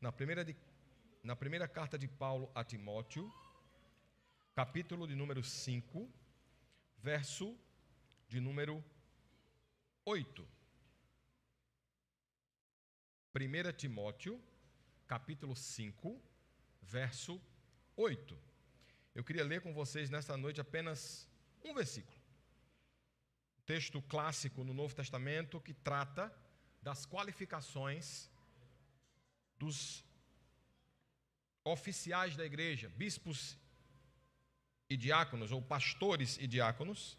na primeira carta de Paulo a Timóteo, capítulo de número 5, verso de número 8. 1 Timóteo, capítulo 5, verso 8. Eu queria ler com vocês nesta noite apenas um versículo. Texto clássico no Novo Testamento que trata das qualificações dos oficiais da igreja, bispos e diáconos, ou pastores e diáconos,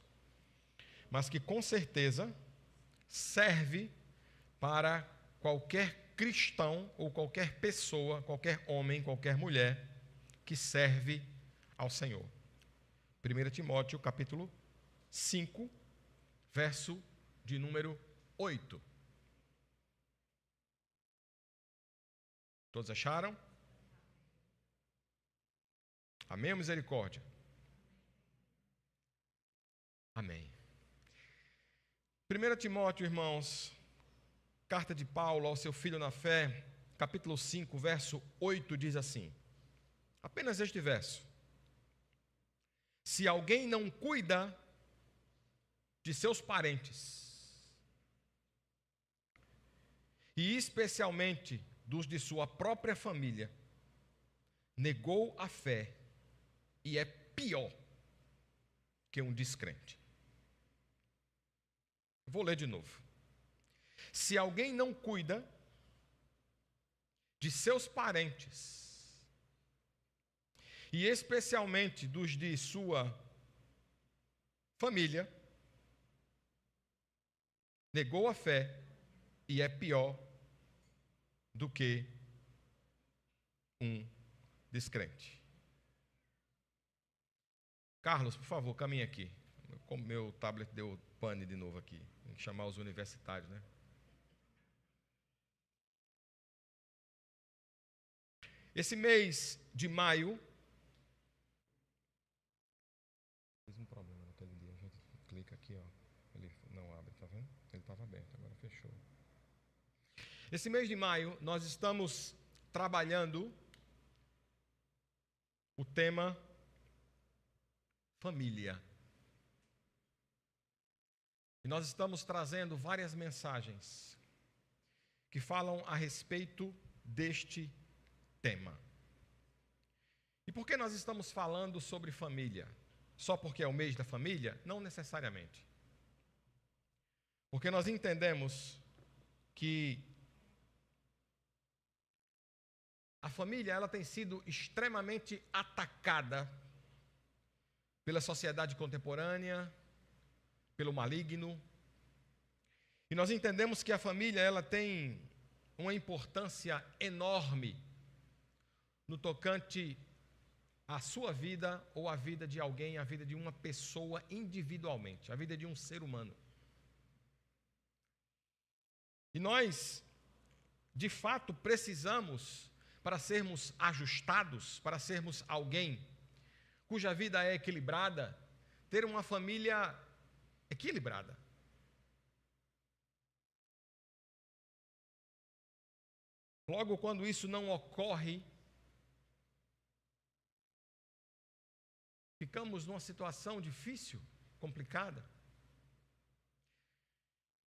mas que com certeza serve para qualquer cristão ou qualquer pessoa, qualquer homem, qualquer mulher que serve ao Senhor. 1 Timóteo, capítulo 5, verso de número 8. Todos acharam? Amém ou misericórdia? Amém. 1 Timóteo, irmãos, carta de Paulo ao seu filho na fé, capítulo 5, verso 8, diz assim, apenas este verso: se alguém não cuida de seus parentes, e especialmente dos de sua própria família, negou a fé e é pior que um descrente. Vou ler de novo. Se alguém não cuida de seus parentes, e especialmente dos de sua família, negou a fé e é pior do que um descrente. Carlos, por favor, caminhe aqui. Como meu tablet deu pane de novo aqui. Tem que chamar os universitários, né? Esse mês de maio, fiz um problema naquele dia. A gente clica aqui, ó. Ele não abre, tá vendo? Ele estava aberto, agora fechou. Esse mês de maio, nós estamos trabalhando o tema família. E nós estamos trazendo várias mensagens que falam a respeito deste tema. E por que nós estamos falando sobre família? Só porque é o mês da família? Não necessariamente. Porque nós entendemos que a família, ela tem sido extremamente atacada pela sociedade contemporânea, pelo maligno. E nós entendemos que a família, ela tem uma importância enorme no tocante à sua vida ou à vida de alguém, à vida de uma pessoa individualmente, à vida de um ser humano. E nós, de fato, precisamos, para sermos ajustados, para sermos alguém cuja vida é equilibrada, ter uma família equilibrada. Logo, quando isso não ocorre, ficamos numa situação difícil, complicada.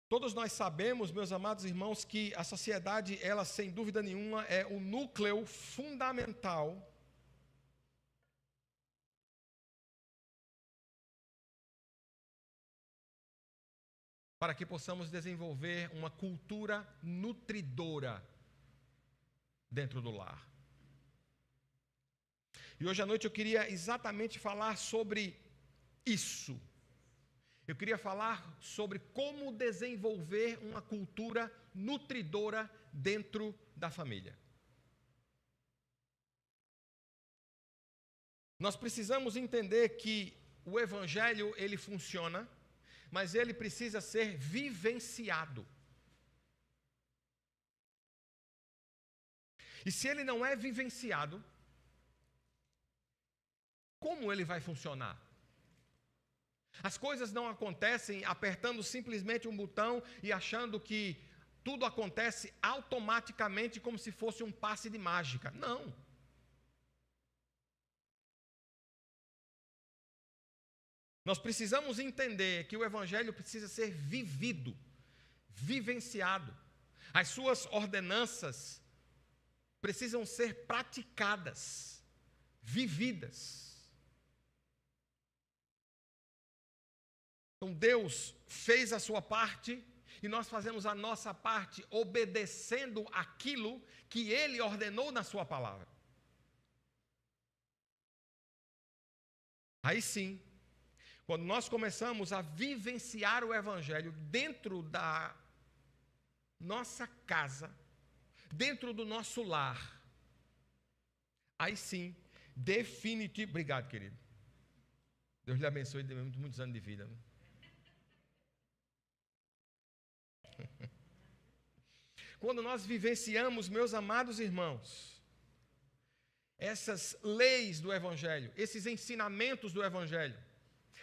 Todos nós sabemos, meus amados irmãos, que a sociedade, ela sem dúvida nenhuma, é o núcleo fundamental para que possamos desenvolver uma cultura nutridora dentro do lar. E hoje à noite eu queria exatamente falar sobre isso. Eu queria falar sobre como desenvolver uma cultura nutridora dentro da família. Nós precisamos entender que o evangelho, ele funciona, mas ele precisa ser vivenciado. E se ele não é vivenciado, como ele vai funcionar? As coisas não acontecem apertando simplesmente um botão e achando que tudo acontece automaticamente como se fosse um passe de mágica. Não. Nós precisamos entender que o Evangelho precisa ser vivido, vivenciado. As suas ordenanças precisam ser praticadas, vividas. Então Deus fez a sua parte e nós fazemos a nossa parte obedecendo aquilo que Ele ordenou na sua palavra. Aí sim, quando nós começamos a vivenciar o Evangelho dentro da nossa casa, dentro do nosso lar, aí sim, definitivo. Obrigado, querido. Deus lhe abençoe e dê muitos anos de vida. Quando nós vivenciamos, meus amados irmãos, essas leis do Evangelho, esses ensinamentos do Evangelho,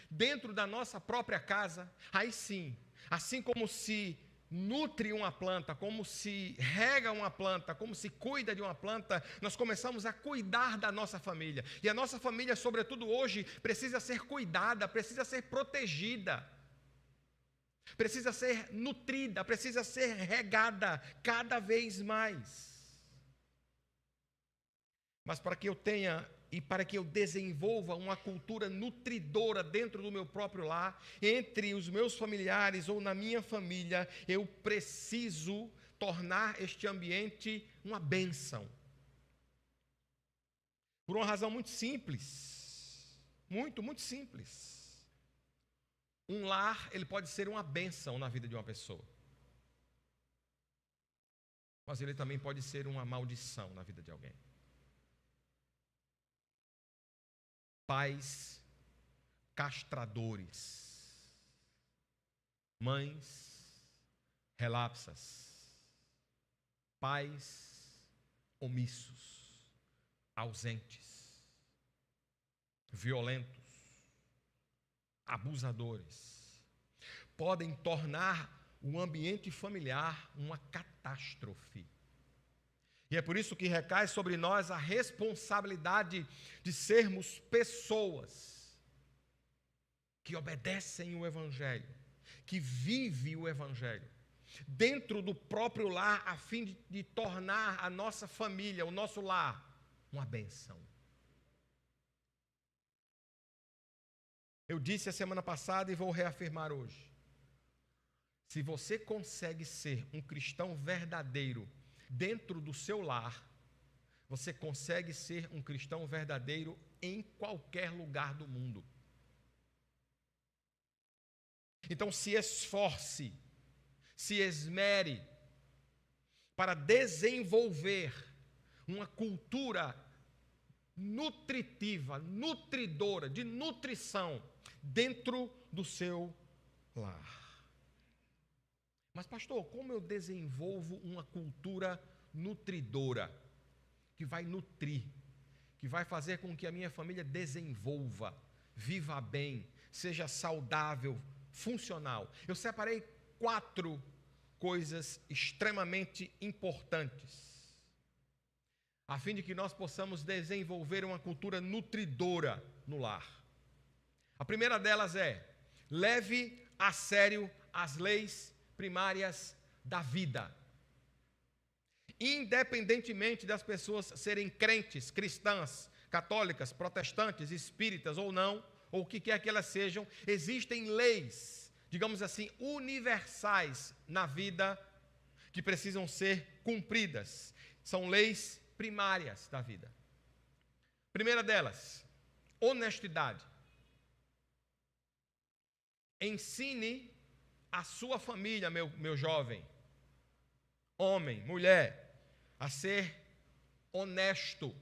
dentro da nossa própria casa, aí sim, assim como se nutre uma planta, como se rega uma planta, como se cuida de uma planta, nós começamos a cuidar da nossa família. E a nossa família, sobretudo hoje, precisa ser cuidada, precisa ser protegida, precisa ser nutrida, precisa ser regada cada vez mais. Mas para que eu tenha e para que eu desenvolva uma cultura nutridora dentro do meu próprio lar, entre os meus familiares ou na minha família, eu preciso tornar este ambiente uma bênção. Por uma razão muito simples, muito simples. Um lar, ele pode ser uma bênção na vida de uma pessoa, mas ele também pode ser uma maldição na vida de alguém. Pais castradores, mães relapsas, pais omissos, ausentes, violentos, abusadores, podem tornar o ambiente familiar uma catástrofe. E é por isso que recai sobre nós a responsabilidade de sermos pessoas que obedecem o Evangelho, que vivem o Evangelho, dentro do próprio lar, a fim de tornar a nossa família, o nosso lar, uma bênção. Eu disse a semana passada e vou reafirmar hoje. Se você consegue ser um cristão verdadeiro dentro do seu lar, você consegue ser um cristão verdadeiro em qualquer lugar do mundo. Então se esforce, se esmere para desenvolver uma cultura nutritiva, nutridora, de nutrição dentro do seu lar. Mas pastor, como eu desenvolvo uma cultura nutridora, que vai nutrir, que vai fazer com que a minha família desenvolva, viva bem, seja saudável, funcional? Eu separei 4 coisas extremamente importantes, a fim de que nós possamos desenvolver uma cultura nutridora no lar. A primeira delas é: leve a sério as leis primárias da vida. Independentemente das pessoas serem crentes, cristãs, católicas, protestantes, espíritas ou não, ou o que quer que elas sejam, existem leis, digamos assim, universais na vida que precisam ser cumpridas. São leis primárias da vida. Primeira delas, honestidade. Ensine a sua família, meu jovem, homem, mulher, a ser honesto.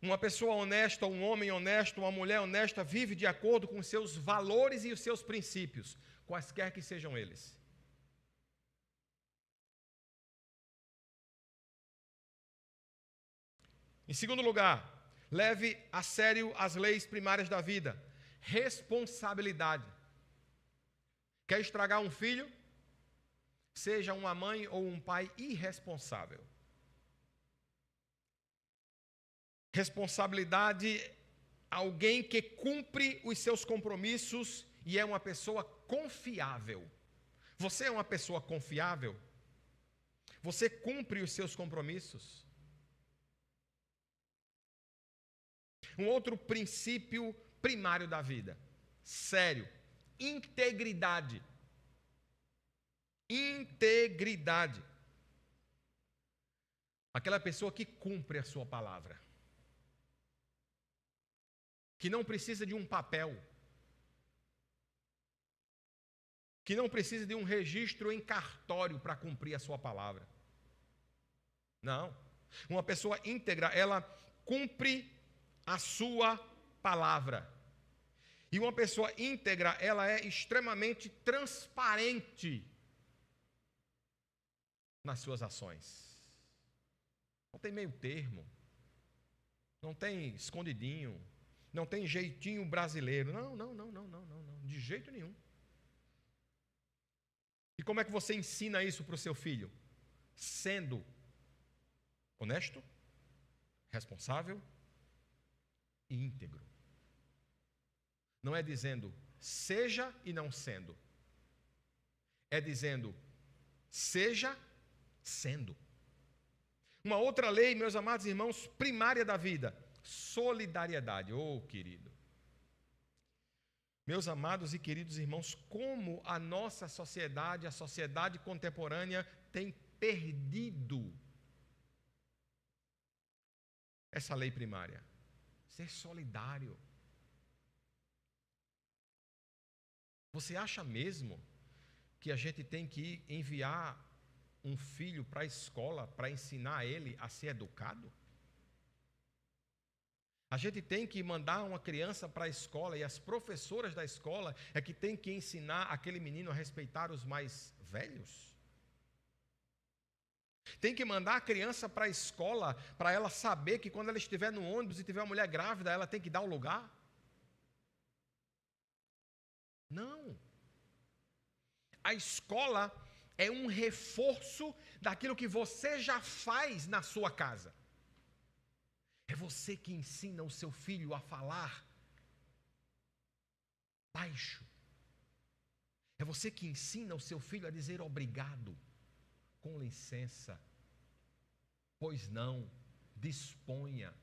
Uma pessoa honesta, um homem honesto, uma mulher honesta, vive de acordo com os seus valores e os seus princípios, quaisquer que sejam eles. Em segundo lugar, leve a sério as leis primárias da vida. responsabilidade. Quer estragar um filho? Seja uma mãe ou um pai irresponsável. Responsabilidade, alguém que cumpre os seus compromissos e é uma pessoa confiável. Você é uma pessoa confiável? Você cumpre os seus compromissos? Um outro princípio primário da vida, sério, integridade. Integridade. Aquela pessoa que cumpre a sua palavra. Que não precisa de um papel. Que não precisa de um registro em cartório para cumprir a sua palavra. Não. Uma pessoa íntegra, ela cumpre a sua palavra. E uma pessoa íntegra, ela é extremamente transparente nas suas ações. Não tem meio termo. Não tem escondidinho. Não tem jeitinho brasileiro. Não. De jeito nenhum. E como é que você ensina isso para o seu filho? Sendo honesto, responsável e íntegro. Não é dizendo seja e não sendo. É dizendo seja sendo. Uma outra lei, meus amados irmãos, primária da vida, solidariedade. Oh, querido. Meus amados e queridos irmãos, como a nossa sociedade, a sociedade contemporânea, tem perdido essa lei primária. Ser solidário. Você acha mesmo que a gente tem que enviar um filho para a escola para ensinar ele a ser educado? A gente tem que mandar uma criança para a escola e as professoras da escola é que tem que ensinar aquele menino a respeitar os mais velhos? Tem que mandar a criança para a escola para ela saber que quando ela estiver no ônibus e tiver uma mulher grávida, ela tem que dar o lugar? Não. A escola é um reforço daquilo que você já faz na sua casa. É você que ensina o seu filho a falar baixo. É você que ensina o seu filho a dizer obrigado, com licença, pois não, disponha.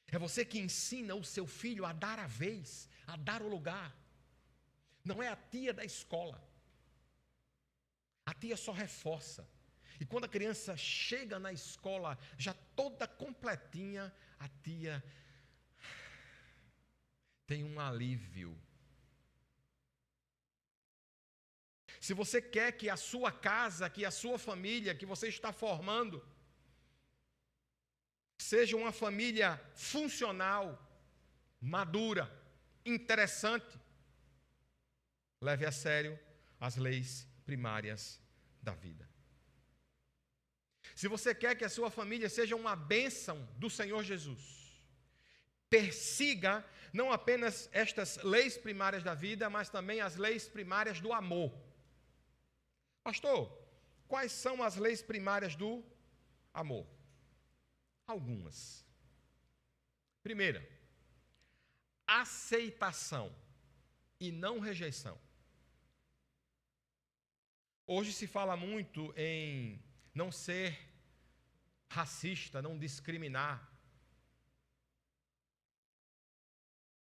É você que ensina o seu filho a dar a vez, a dar o lugar. Não é a tia da escola. A tia só reforça. E quando a criança chega na escola, já toda completinha, a tia tem um alívio. Se você quer que a sua casa, que a sua família, que você está formando, seja uma família funcional, madura, interessante, leve a sério as leis primárias da vida. Se você quer que a sua família seja uma bênção do Senhor Jesus, persiga não apenas estas leis primárias da vida, mas também as leis primárias do amor. Pastor, quais são as leis primárias do amor? Algumas. Primeira, aceitação e não rejeição. Hoje se fala muito em não ser racista, não discriminar.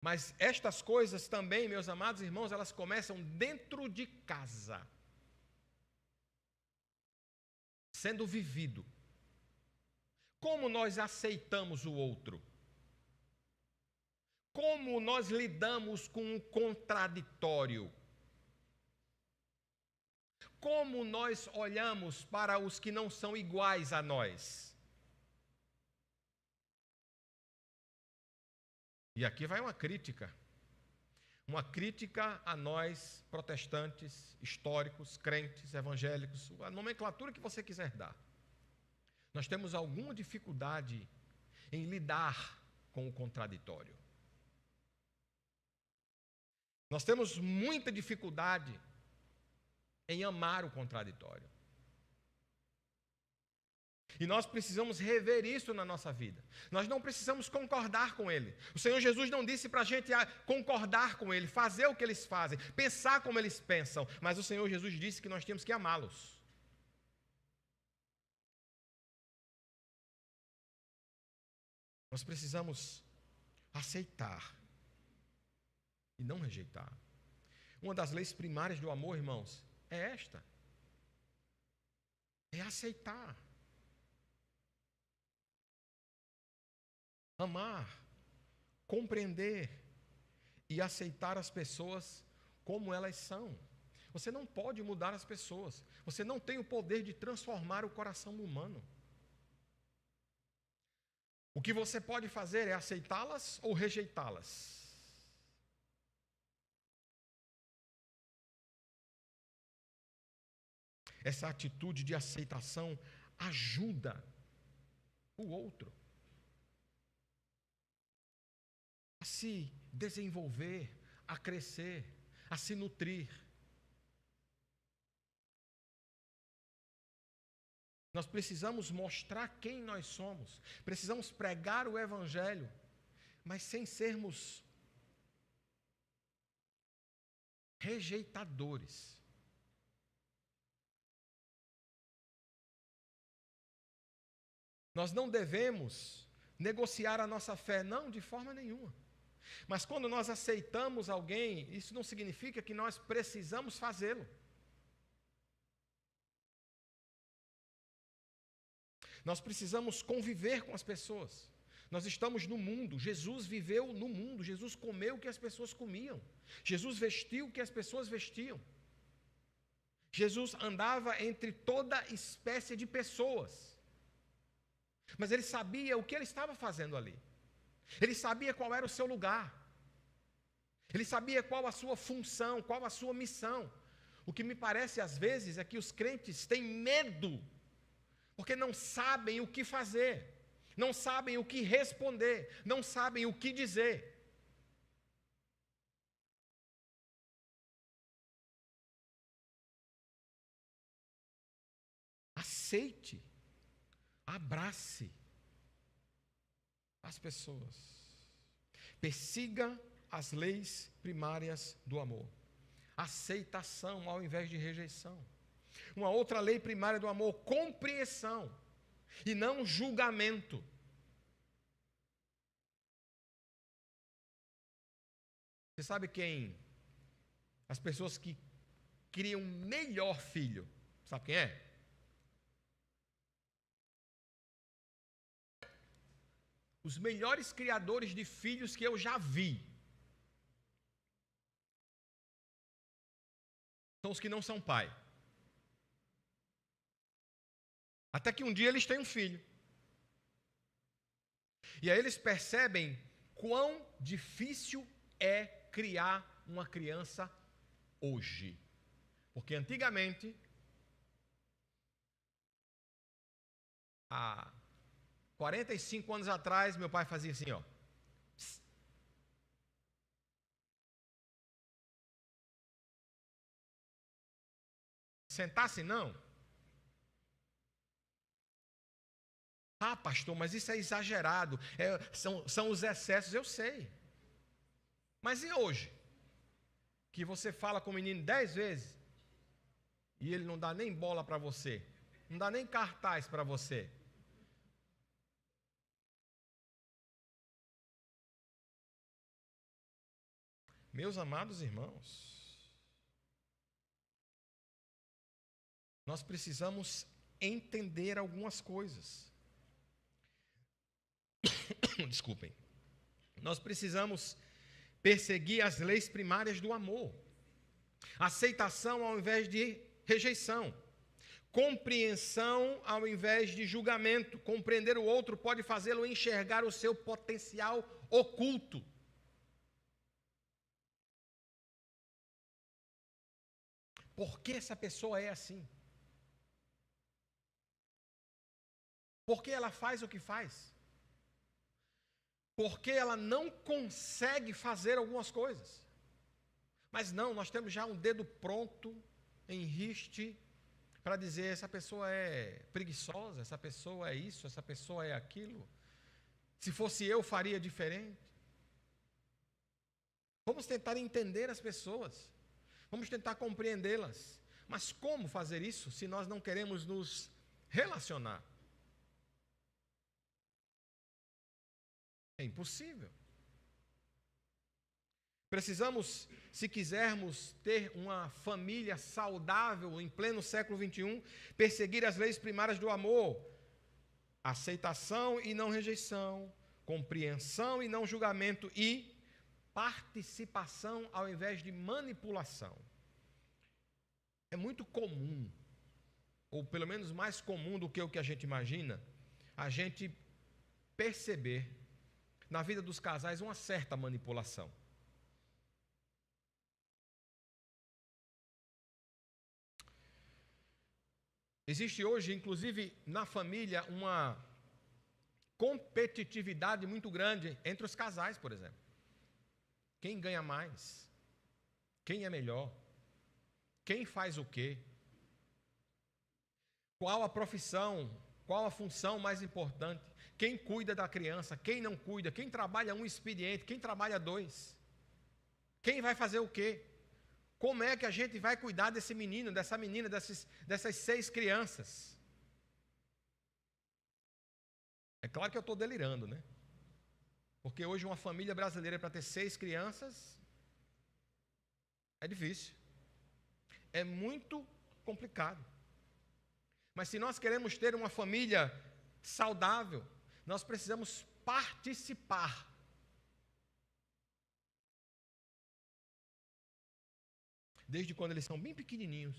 Mas estas coisas também, meus amados irmãos, elas começam dentro de casa, sendo vivido. Como nós aceitamos o outro? Como nós lidamos com o contraditório? Como nós olhamos para os que não são iguais a nós? E aqui vai uma crítica. Uma crítica a nós, protestantes, históricos, crentes, evangélicos, a nomenclatura que você quiser dar. Nós temos alguma dificuldade em lidar com o contraditório. Nós temos muita dificuldade em amar o contraditório. E nós precisamos rever isso na nossa vida. Nós não precisamos concordar com ele. O Senhor Jesus não disse para a gente concordar com ele, fazer o que eles fazem, pensar como eles pensam. Mas o Senhor Jesus disse que nós temos que amá-los. Nós precisamos aceitar e não rejeitar. Uma das leis primárias do amor, irmãos, é esta. É aceitar. Amar, compreender e aceitar as pessoas como elas são. Você não pode mudar as pessoas. Você não tem o poder de transformar o coração humano. O que você pode fazer é aceitá-las ou rejeitá-las. Essa atitude de aceitação ajuda o outro a se desenvolver, a crescer, a se nutrir. Nós precisamos mostrar quem nós somos, precisamos pregar o Evangelho, mas sem sermos rejeitadores. Nós não devemos negociar a nossa fé, não, de forma nenhuma. Mas quando nós aceitamos alguém, isso não significa que nós precisamos fazê-lo. Nós precisamos conviver com as pessoas. Nós estamos no mundo. Jesus viveu no mundo. Jesus comeu o que as pessoas comiam. Jesus vestiu o que as pessoas vestiam. Jesus andava entre toda espécie de pessoas. Mas ele sabia o que ele estava fazendo ali. Ele sabia qual era o seu lugar. Ele sabia qual a sua função, qual a sua missão. O que me parece às vezes é que os crentes têm medo, porque não sabem o que fazer, não sabem o que responder, não sabem o que dizer. Aceite, abrace as pessoas. Persiga as leis primárias do amor. Aceitação ao invés de rejeição. Uma outra lei primária do amor, compreensão e não julgamento. Você sabe quem? As pessoas que criam melhor filho. Sabe quem é? Os melhores criadores de filhos que eu já vi são os que não são pai. Até que um dia eles têm um filho. E aí eles percebem quão difícil é criar uma criança hoje. Porque antigamente, há 45 anos atrás, meu pai fazia assim, ó. Sentasse não. Ah, pastor, mas isso é exagerado. São os excessos, eu sei. Mas e hoje? Que você fala com o menino 10 vezes e ele não dá nem bola para você, não dá nem cartaz para você. Meus amados irmãos, nós precisamos entender algumas coisas. Desculpem. Nós precisamos perseguir as leis primárias do amor. Aceitação ao invés de rejeição. Compreensão ao invés de julgamento. Compreender o outro pode fazê-lo enxergar o seu potencial oculto. Por que essa pessoa é assim? Por que ela faz o que faz? Por que ela não consegue fazer algumas coisas? Mas não, nós temos já um dedo pronto, em riste, para dizer: essa pessoa é preguiçosa, essa pessoa é isso, essa pessoa é aquilo. Se fosse eu, faria diferente. Vamos tentar entender as pessoas, vamos tentar compreendê-las. Mas como fazer isso se nós não queremos nos relacionar? É impossível. Precisamos, se quisermos ter uma família saudável em pleno século XXI, perseguir as leis primárias do amor: aceitação e não rejeição, compreensão e não julgamento, e participação ao invés de manipulação. É muito comum, ou pelo menos mais comum do que o que a gente imagina, a gente perceber na vida dos casais uma certa manipulação. Existe hoje, inclusive na família, uma competitividade muito grande entre os casais, por exemplo. Quem ganha mais? Quem é melhor? Quem faz o quê? Qual a profissão? Qual a função mais importante? Quem cuida da criança? Quem não cuida? Quem trabalha um expediente? Quem trabalha dois? Quem vai fazer o quê? Como é que a gente vai cuidar desse menino, dessa menina, dessas 6 crianças? É claro que eu estou delirando, né? Porque hoje uma família brasileira, para ter 6 crianças, é difícil. É muito complicado. Mas se nós queremos ter uma família saudável, nós precisamos participar. Desde quando eles são bem pequenininhos.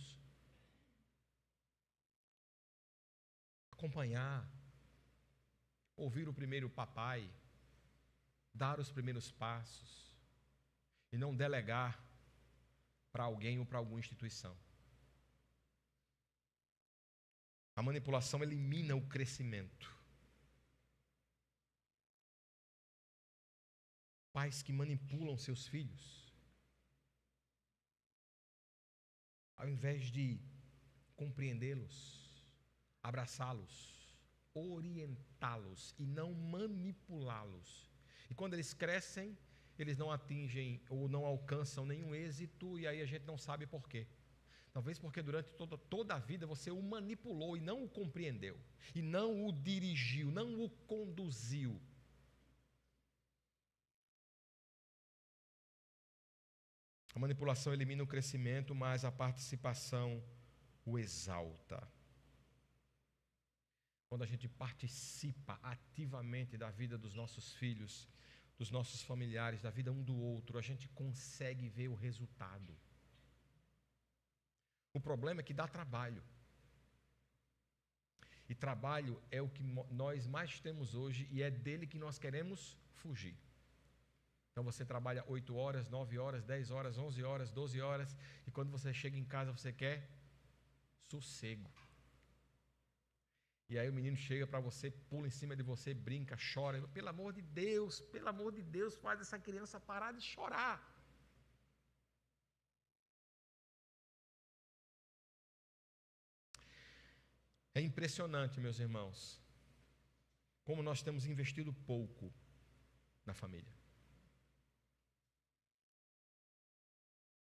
Acompanhar, ouvir o primeiro papai, dar os primeiros passos, e não delegar para alguém ou para alguma instituição. A manipulação elimina o crescimento. Pais que manipulam seus filhos, ao invés de compreendê-los, abraçá-los, orientá-los e não manipulá-los. E quando eles crescem, eles não atingem ou não alcançam nenhum êxito, e aí a gente não sabe por quê. Talvez porque durante toda a vida você o manipulou e não o compreendeu, e não o dirigiu, não o conduziu. A manipulação elimina o crescimento, mas a participação o exalta. Quando a gente participa ativamente da vida dos nossos filhos, dos nossos familiares, da vida um do outro, a gente consegue ver o resultado. O problema é que dá trabalho. E trabalho é o que nós mais temos hoje, e é dele que nós queremos fugir. Então você trabalha 8 horas, 9 horas, 10 horas, 11 horas, 12 horas, e quando você chega em casa você quer sossego. E aí o menino chega para você, pula em cima de você, brinca, chora. Pelo amor de Deus, faz essa criança parar de chorar. É impressionante, meus irmãos, como nós temos investido pouco na família.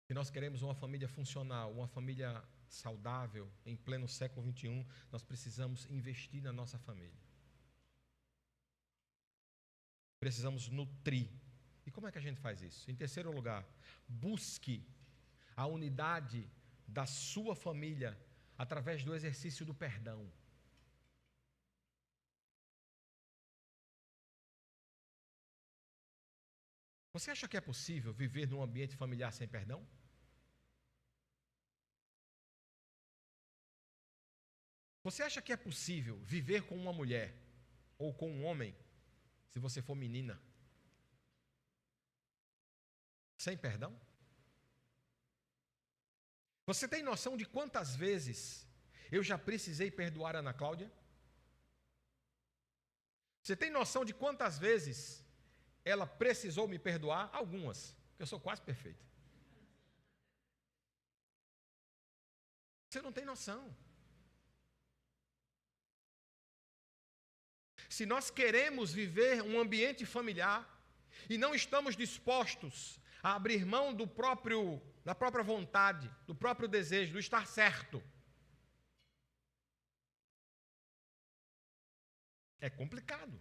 Se nós queremos uma família funcional, uma família saudável, em pleno século XXI, nós precisamos investir na nossa família. Precisamos nutrir. E como é que a gente faz isso? Em terceiro lugar, busque a unidade da sua família através do exercício do perdão. Você acha que é possível viver num ambiente familiar sem perdão? Você acha que é possível viver com uma mulher ou com um homem, se você for menina, sem perdão? Você tem noção de quantas vezes eu já precisei perdoar a Ana Cláudia? Você tem noção de quantas vezes ela precisou me perdoar? Algumas, porque eu sou quase perfeito. Você não tem noção. Se nós queremos viver um ambiente familiar e não estamos dispostos a abrir mão da própria vontade, do próprio desejo, do estar certo, é complicado.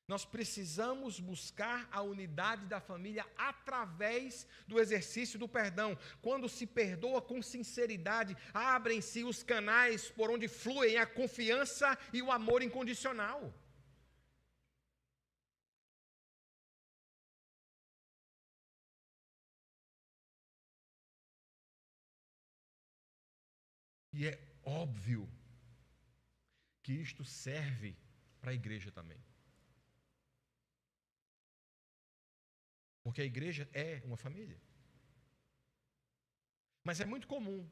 Nós precisamos buscar a unidade da família através do exercício do perdão. Quando se perdoa com sinceridade, abrem-se os canais por onde fluem a confiança e o amor incondicional. E é óbvio que isto serve para a igreja também. Porque a igreja é uma família. Mas é muito comum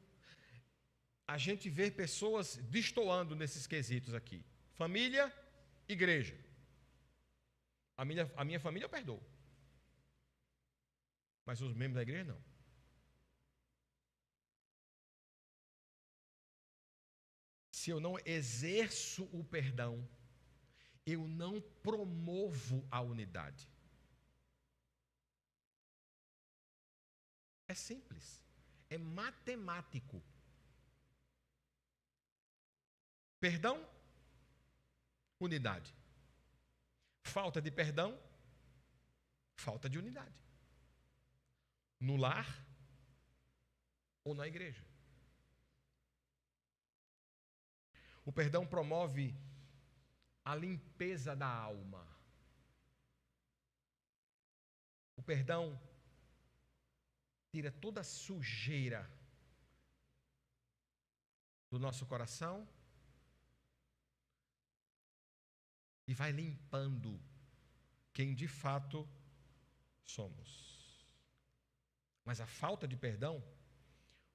a gente ver pessoas destoando nesses quesitos aqui. Família, igreja. A minha família eu perdoo. Mas os membros da igreja não. Se eu não exerço o perdão, eu não promovo a unidade. É simples, é matemático. Perdão, unidade. Falta de perdão, falta de unidade. No lar ou na igreja. O perdão promove a limpeza da alma. O perdão tira toda a sujeira do nosso coração e vai limpando quem de fato somos. Mas a falta de perdão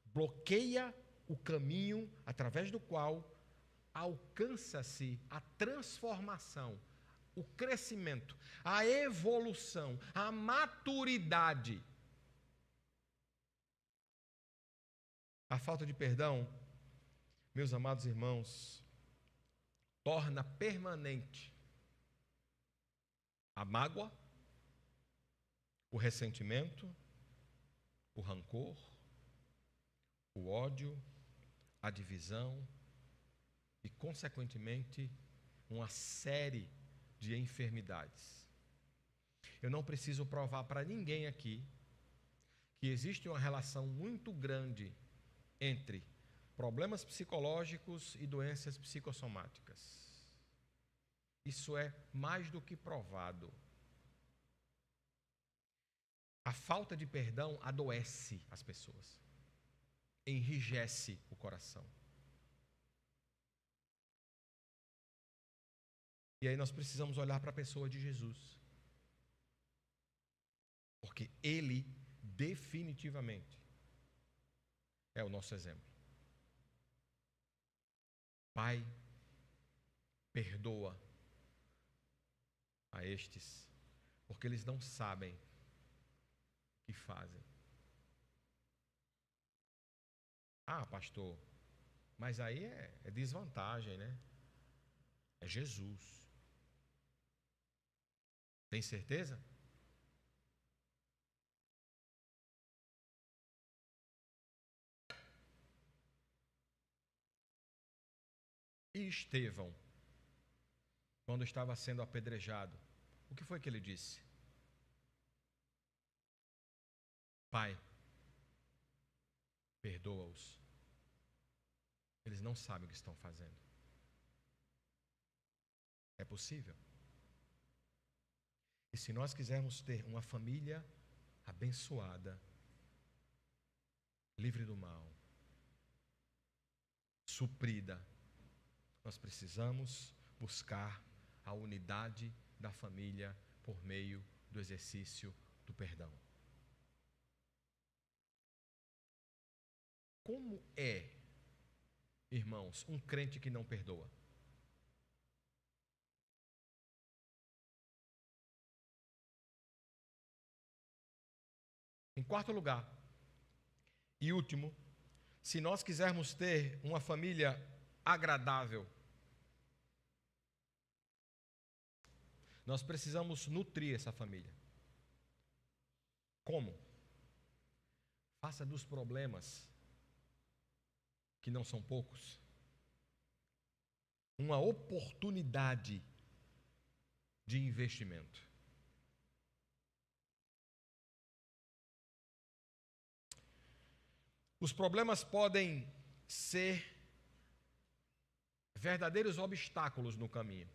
bloqueia o caminho através do qual alcança-se a transformação, o crescimento, a evolução, a maturidade. A falta de perdão, meus amados irmãos, torna permanente a mágoa, o ressentimento, o rancor, o ódio, a divisão e, consequentemente, uma série de enfermidades. Eu não preciso provar para ninguém aqui que existe uma relação muito grande entre problemas psicológicos e doenças psicossomáticas. Isso é mais do que provado. A falta de perdão adoece as pessoas, enrijece o coração. E aí nós precisamos olhar para a pessoa de Jesus, porque Ele definitivamente é o nosso exemplo. Pai, perdoa a estes, porque eles não sabem o que fazem. Ah, pastor, mas aí é desvantagem, né? É Jesus. Tem certeza? E Estevão, quando estava sendo apedrejado, o que foi que ele disse? Pai, perdoa-os. Eles não sabem o que estão fazendo. É possível? E se nós quisermos ter uma família abençoada, livre do mal, suprida, nós precisamos buscar a unidade da família por meio do exercício do perdão. Como é, irmãos, um crente que não perdoa? Em quarto lugar, e último, se nós quisermos ter uma família agradável, nós precisamos nutrir essa família. Como? Faça dos problemas, que não são poucos, uma oportunidade de investimento. Os problemas podem ser verdadeiros obstáculos no caminho.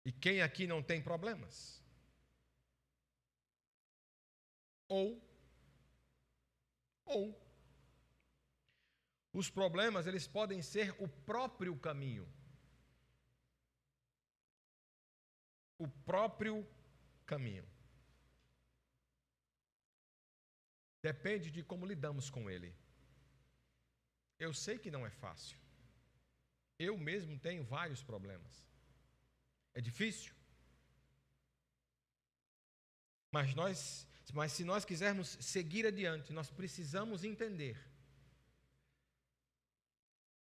E quem aqui não tem problemas? Ou os problemas, eles podem ser o próprio caminho. O próprio caminho. Depende de como lidamos com ele. Eu sei que não é fácil. Eu mesmo tenho vários problemas. É difícil. Mas se nós quisermos seguir adiante, nós precisamos entender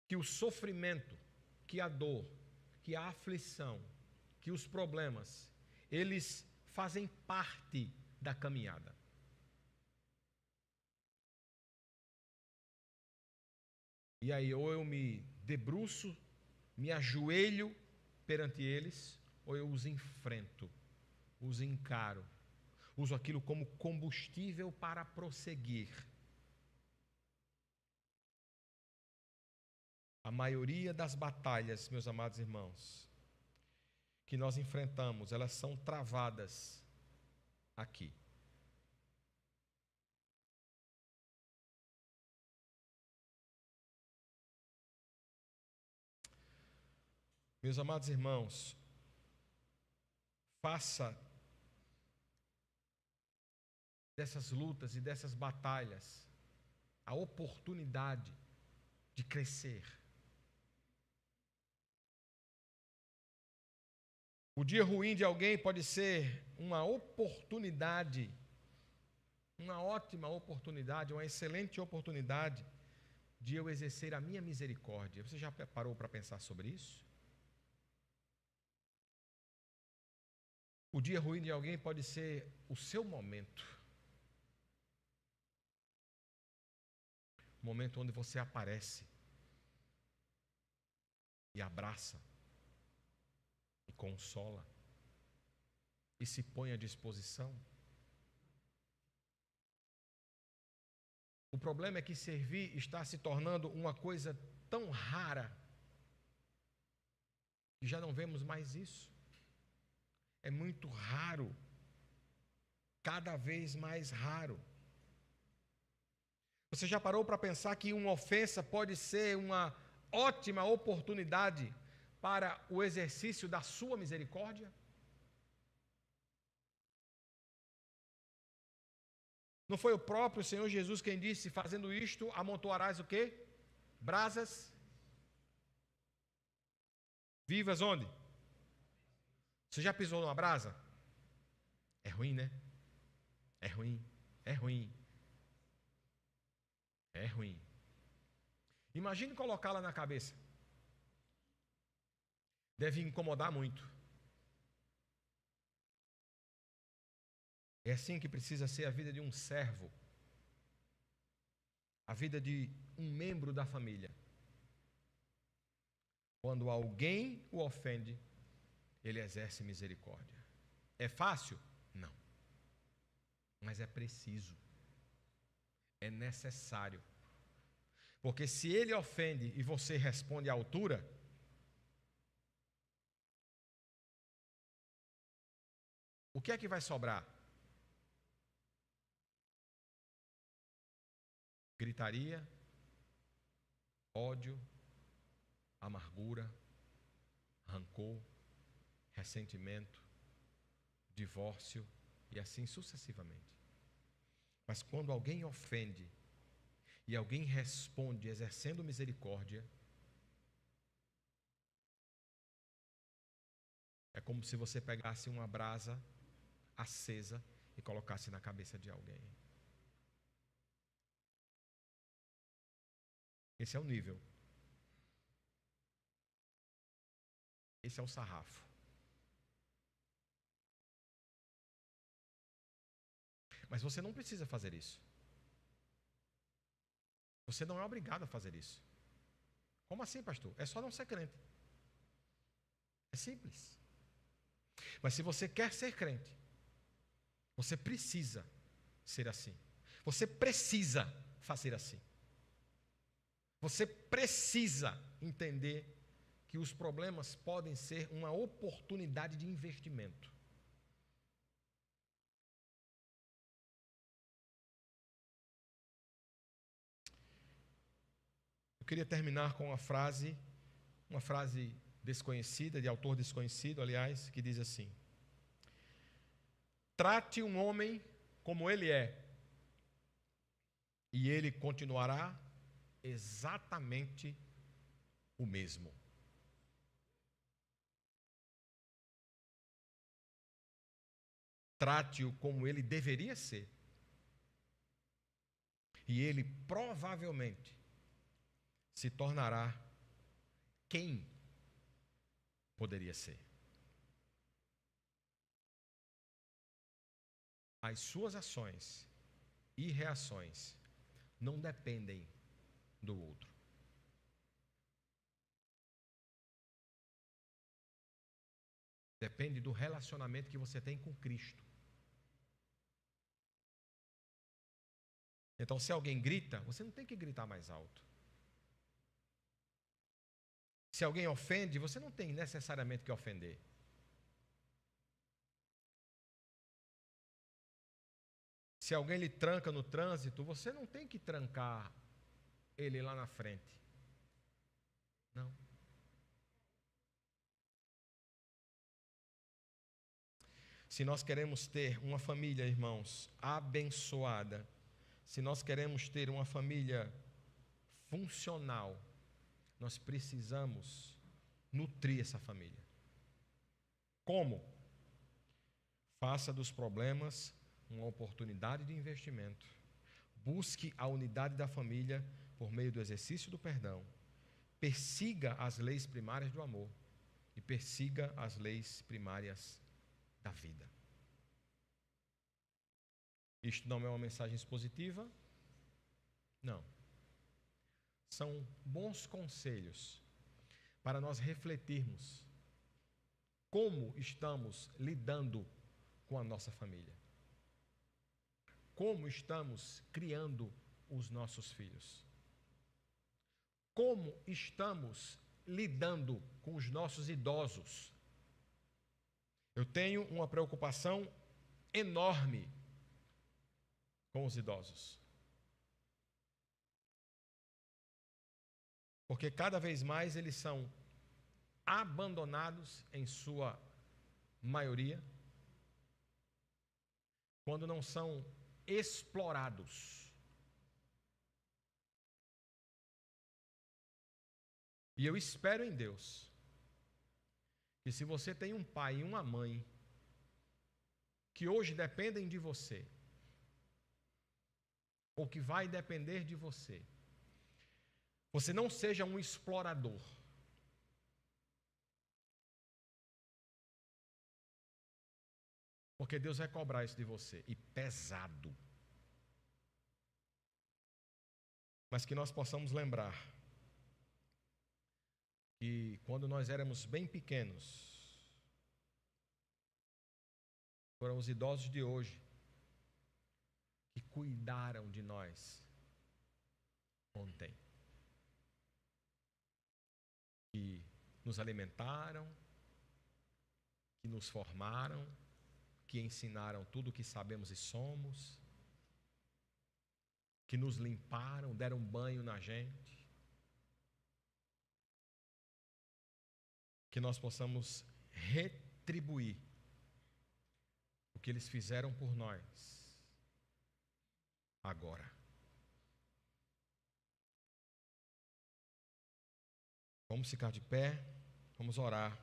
que o sofrimento, que a dor, que a aflição, que os problemas, eles fazem parte da caminhada. E aí, ou eu me debruço, me ajoelho perante eles, ou eu os enfrento, os encaro, uso aquilo como combustível para prosseguir. A maioria das batalhas, meus amados irmãos, que nós enfrentamos, elas são travadas aqui. Meus amados irmãos, faça dessas lutas e dessas batalhas a oportunidade de crescer. O dia ruim de alguém pode ser uma oportunidade, uma ótima oportunidade, uma excelente oportunidade de eu exercer a minha misericórdia. Você já parou para pensar sobre isso? O dia ruim de alguém pode ser o seu momento. O momento onde você aparece e abraça, e consola, e se põe à disposição. O problema é que servir está se tornando uma coisa tão rara que já não vemos mais isso. É muito raro, cada vez mais raro. Você já parou para pensar que uma ofensa pode ser uma ótima oportunidade para o exercício da sua misericórdia? Não foi o próprio Senhor Jesus quem disse, fazendo isto, amontoarás o quê? Brasas vivas onde? Você já pisou numa brasa? É ruim, né? É ruim, é ruim. É ruim. Imagine colocá-la na cabeça. Deve incomodar muito. É assim que precisa ser a vida de um servo. A vida de um membro da família. Quando alguém o ofende, ele exerce misericórdia. É fácil? Não. Mas é preciso. É necessário. Porque se ele ofende e você responde à altura, o que é que vai sobrar? Gritaria, ódio, amargura, rancor, ressentimento, divórcio e assim sucessivamente. Mas quando alguém ofende e alguém responde exercendo misericórdia, é como se você pegasse uma brasa acesa e colocasse na cabeça de alguém. Esse é o nível. Esse é o sarrafo. Mas você não precisa fazer isso. Você não é obrigado a fazer isso. Como assim, pastor? É só não ser crente. É simples. Mas se você quer ser crente, você precisa ser assim. Você precisa fazer assim. Você precisa entender que os problemas podem ser uma oportunidade de investimento. Eu queria terminar com uma frase desconhecida, de autor desconhecido, aliás, que diz assim: trate um homem como ele é, e ele continuará exatamente o mesmo. Trate-o como ele deveria ser, e ele provavelmente se tornará quem poderia ser. As suas ações e reações não dependem do outro. Depende do relacionamento que você tem com Cristo. Então, se alguém grita, você não tem que gritar mais alto. Se alguém ofende, você não tem necessariamente que ofender. Se alguém lhe tranca no trânsito, você não tem que trancar ele lá na frente. Não. Se nós queremos ter uma família, irmãos, abençoada, se nós queremos ter uma família funcional, nós precisamos nutrir essa família. Como? Faça dos problemas uma oportunidade de investimento. Busque a unidade da família por meio do exercício do perdão. Persiga as leis primárias do amor e persiga as leis primárias da vida. Isto não é uma mensagem expositiva? Não. São bons conselhos para nós refletirmos como estamos lidando com a nossa família. Como estamos criando os nossos filhos. Como estamos lidando com os nossos idosos. Eu tenho uma preocupação enorme com os idosos. Porque cada vez mais eles são abandonados em sua maioria, quando não são explorados. E eu espero em Deus que, se você tem um pai e uma mãe que hoje dependem de você, ou que vai depender de você, você não seja um explorador. Porque Deus vai cobrar isso de você, e pesado. Mas que nós possamos lembrar que quando nós éramos bem pequenos, foram os idosos de hoje que cuidaram de nós ontem. Que nos alimentaram, que nos formaram, que ensinaram tudo o que sabemos e somos, que nos limparam, deram banho na gente. Que nós possamos retribuir o que eles fizeram por nós agora. Vamos ficar de pé, vamos orar,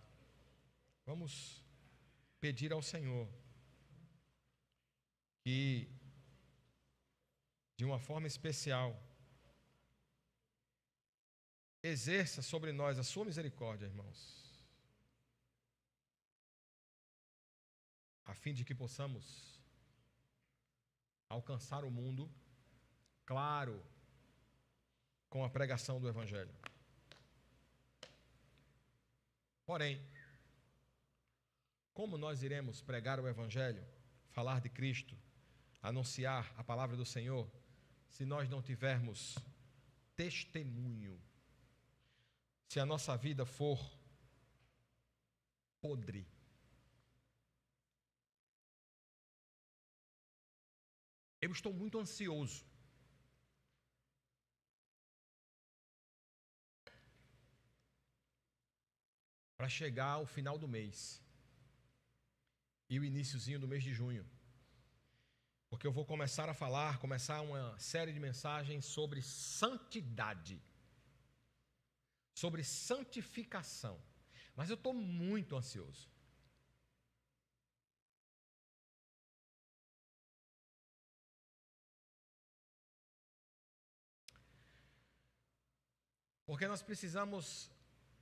vamos pedir ao Senhor que, de uma forma especial, exerça sobre nós a sua misericórdia, irmãos, a fim de que possamos alcançar o mundo, claro, com a pregação do Evangelho. Porém, como nós iremos pregar o Evangelho, falar de Cristo, anunciar a palavra do Senhor, se nós não tivermos testemunho, se a nossa vida for podre? Eu estou muito ansioso para chegar ao final do mês e o iniciozinho do mês de junho, porque eu vou começar uma série de mensagens sobre santidade, sobre santificação, mas eu estou muito ansioso. Porque nós precisamos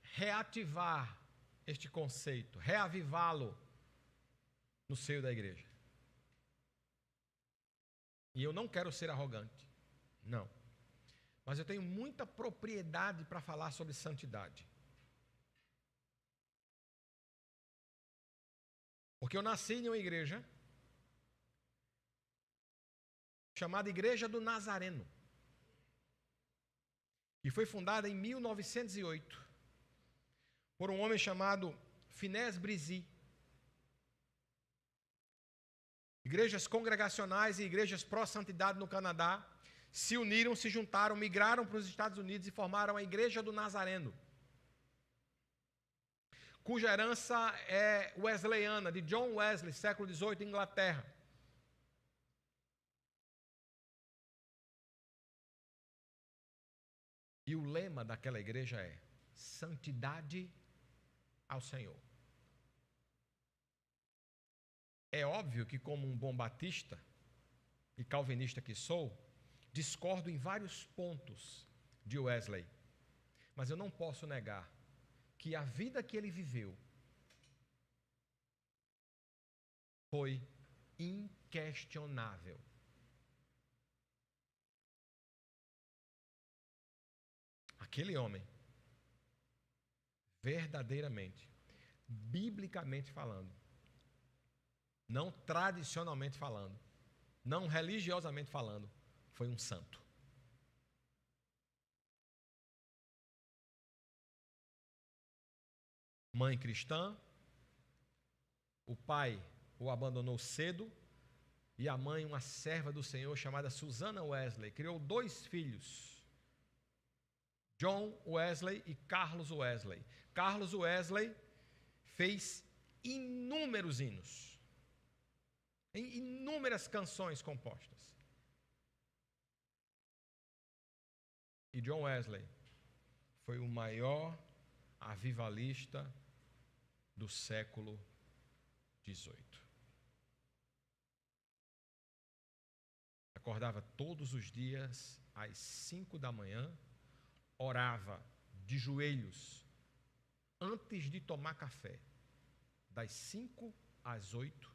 reativar este conceito, reavivá-lo no seio da igreja. E eu não quero ser arrogante, não. Mas eu tenho muita propriedade para falar sobre santidade. Porque eu nasci em uma igreja chamada Igreja do Nazareno, que foi fundada em 1908 por um homem chamado Finés Brisy. Igrejas congregacionais e igrejas pró-santidade no Canadá se uniram, se juntaram, migraram para os Estados Unidos e formaram a Igreja do Nazareno, cuja herança é wesleyana, de John Wesley, século XVIII, Inglaterra. E o lema daquela igreja é: santidade ao Senhor. É óbvio que, como um bom batista e calvinista que sou, discordo em vários pontos de Wesley, mas eu não posso negar que a vida que ele viveu foi inquestionável. Aquele homem, verdadeiramente, biblicamente falando, não tradicionalmente falando, não religiosamente falando, foi um santo. Mãe cristã, o pai o abandonou cedo e a mãe, uma serva do Senhor chamada Susana Wesley, criou 2 filhos, John Wesley e Carlos Wesley. Carlos Wesley fez inúmeros hinos, inúmeras canções compostas. E John Wesley foi o maior avivalista do século XVIII. Acordava todos os dias às 5 da manhã, orava de joelhos antes de tomar café, das 5 às 8,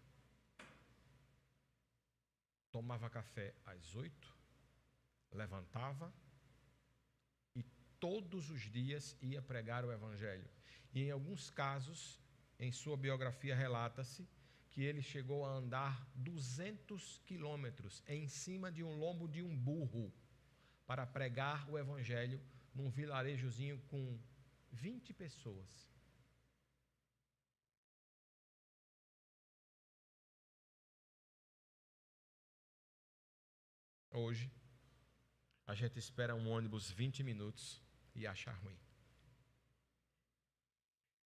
tomava café às 8, levantava e todos os dias ia pregar o Evangelho. E em alguns casos, em sua biografia relata-se que ele chegou a andar 200 quilômetros em cima de um lombo de um burro para pregar o Evangelho num vilarejozinho com 20 pessoas. Hoje, a gente espera um ônibus 20 minutos e acha ruim.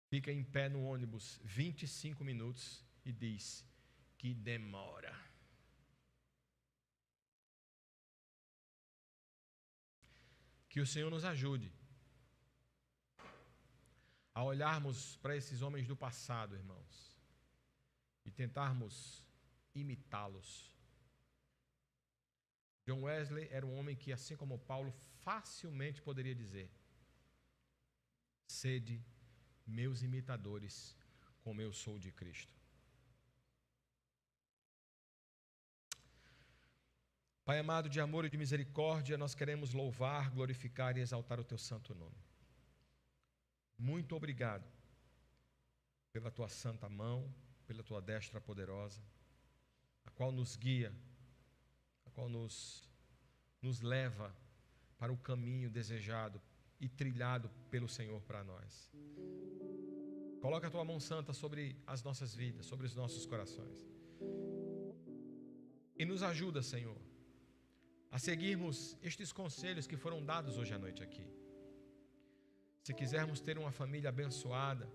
Fica em pé no ônibus 25 minutos e diz: que demora. Que o Senhor nos ajude a olharmos para esses homens do passado, irmãos, e tentarmos imitá-los. John Wesley era um homem que, assim como Paulo, facilmente poderia dizer: Sede meus imitadores, como eu sou de Cristo. Pai amado, de amor e de misericórdia, nós queremos louvar, glorificar e exaltar o teu santo nome. Muito obrigado pela tua santa mão, pela tua destra poderosa, a qual nos guia, a qual nos leva para o caminho desejado e trilhado pelo Senhor para nós. Coloca a tua mão santa sobre as nossas vidas, sobre os nossos corações. E nos ajuda, Senhor, a seguirmos estes conselhos que foram dados hoje à noite aqui. Se quisermos ter uma família abençoada,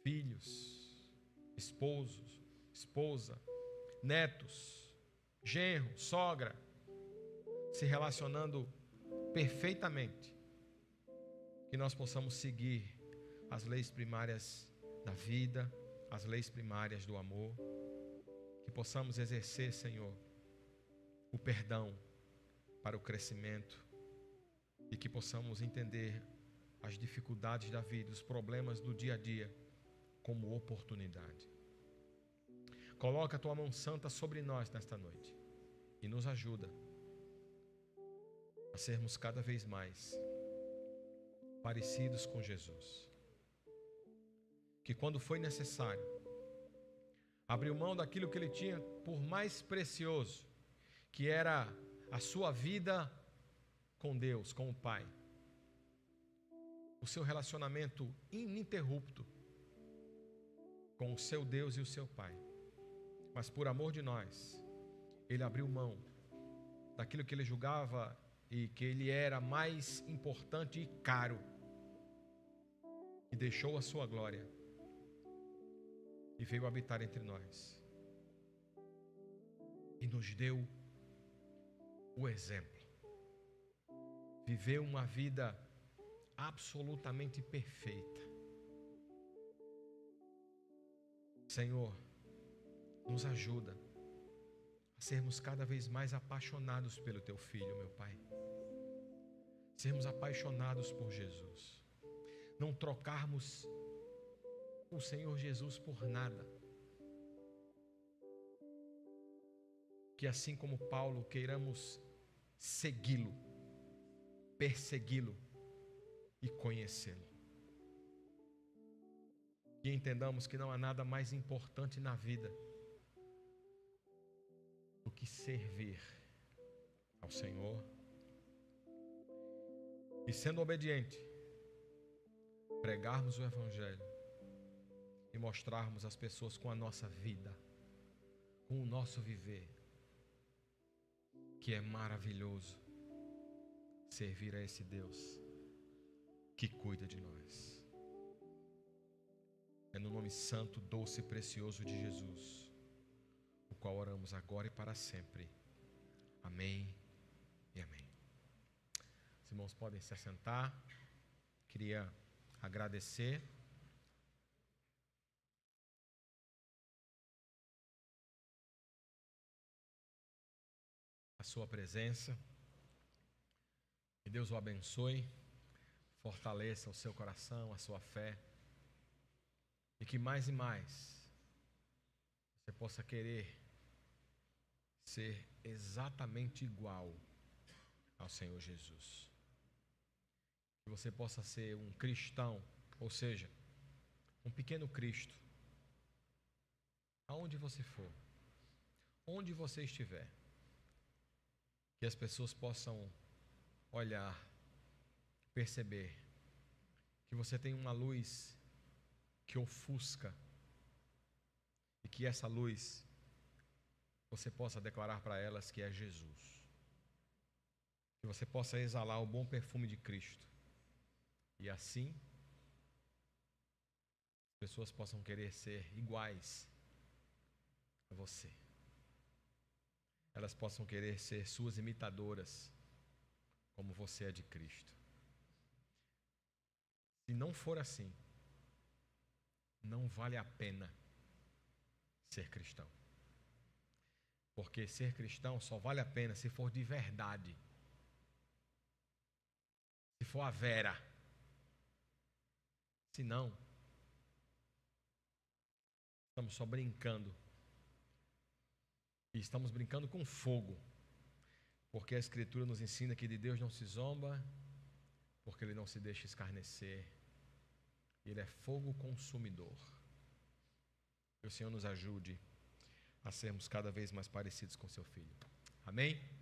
filhos, esposos, esposa, netos, genro, sogra, se relacionando perfeitamente, que nós possamos seguir as leis primárias da vida, as leis primárias do amor, que possamos exercer, Senhor, o perdão para o crescimento e que possamos entender as dificuldades da vida, os problemas do dia a dia como oportunidade. Coloca a tua mão santa sobre nós nesta noite e nos ajuda a sermos cada vez mais parecidos com Jesus. Que quando foi necessário, abriu mão daquilo que ele tinha por mais precioso, que era a sua vida com Deus, com o Pai. O seu relacionamento ininterrupto com o seu Deus e o seu Pai. Mas por amor de nós, ele abriu mão daquilo que ele julgava e que ele era mais importante e caro, e deixou a sua glória e veio habitar entre nós e nos deu o exemplo. Viveu uma vida absolutamente perfeita. Senhor, nos ajuda a sermos cada vez mais apaixonados pelo teu Filho, meu Pai. Sermos apaixonados por Jesus. Não trocarmos o Senhor Jesus por nada. Que assim como Paulo, queiramos segui-lo, persegui-lo e conhecê-lo. E entendamos que não há nada mais importante na vida do que servir ao Senhor e, sendo obediente, pregarmos o Evangelho e mostrarmos às pessoas com a nossa vida, com o nosso viver, que é maravilhoso servir a esse Deus que cuida de nós. É no nome santo, doce e precioso de Jesus, o qual oramos agora e para sempre. Amém e amém. Os irmãos podem se assentar. Queria agradecer a sua presença. Que Deus o abençoe, fortaleça o seu coração, a sua fé, e que mais e mais você possa querer ser exatamente igual ao Senhor Jesus. Que você possa ser um cristão, ou seja, um pequeno Cristo, aonde você for, onde você estiver, que as pessoas possam olhar, perceber que você tem uma luz que ofusca e que essa luz você possa declarar para elas que é Jesus. Que você possa exalar o bom perfume de Cristo. E assim, as pessoas possam querer ser iguais a você. Elas possam querer ser suas imitadoras, como você é de Cristo. Se não for assim, não vale a pena ser cristão. Porque ser cristão só vale a pena se for de verdade. Se for a vera. Se não, estamos só brincando. E estamos brincando com fogo. Porque a Escritura nos ensina que de Deus não se zomba, porque Ele não se deixa escarnecer. Ele é fogo consumidor. Que o Senhor nos ajude a sermos cada vez mais parecidos com seu Filho. Amém?